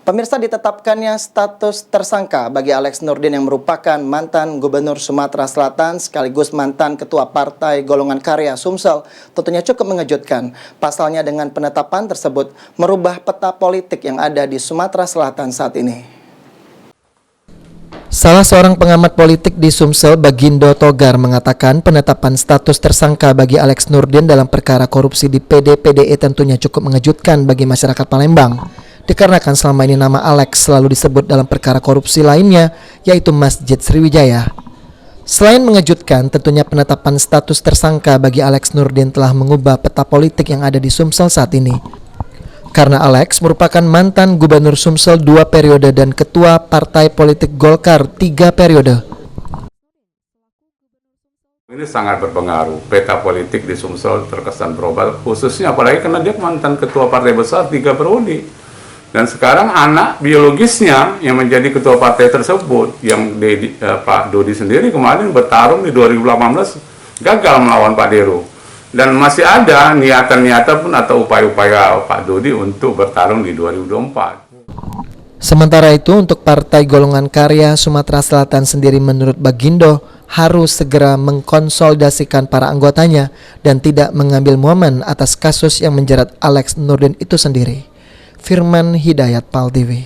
Pemirsa, ditetapkannya status tersangka bagi Alex Nurdin yang merupakan mantan Gubernur Sumatera Selatan sekaligus mantan Ketua Partai Golongan Karya Sumsel tentunya cukup mengejutkan. Pasalnya dengan penetapan tersebut merubah peta politik yang ada di Sumatera Selatan saat ini. Salah seorang pengamat politik di Sumsel, Bagindo Togar, mengatakan penetapan status tersangka bagi Alex Nurdin dalam perkara korupsi di PD-PDI tentunya cukup mengejutkan bagi masyarakat Palembang. Dikarenakan selama ini nama Alex selalu disebut dalam perkara korupsi lainnya, yaitu Masjid Sriwijaya. Selain mengejutkan, tentunya penetapan status tersangka bagi Alex Nurdin telah mengubah peta politik yang ada di Sumsel saat ini. Karena Alex merupakan mantan Gubernur Sumsel 2 periode dan Ketua Partai Politik Golkar 3 periode. Ini sangat berpengaruh, peta politik di Sumsel terkesan berubah, khususnya apalagi karena dia mantan Ketua Partai Besar 3 periode. Dan sekarang anak biologisnya yang menjadi ketua partai tersebut, yang Pak Dodi sendiri kemarin bertarung di 2018, gagal melawan Pak Deru. Dan masih ada niatan-niatan pun atau upaya-upaya Pak Dodi untuk bertarung di 2024. Sementara itu, untuk Partai Golongan Karya Sumatera Selatan sendiri menurut Bagindo harus segera mengkonsolidasikan para anggotanya dan tidak mengambil momen atas kasus yang menjerat Alex Nurdin itu sendiri. Firman Hidayat, PAL TV.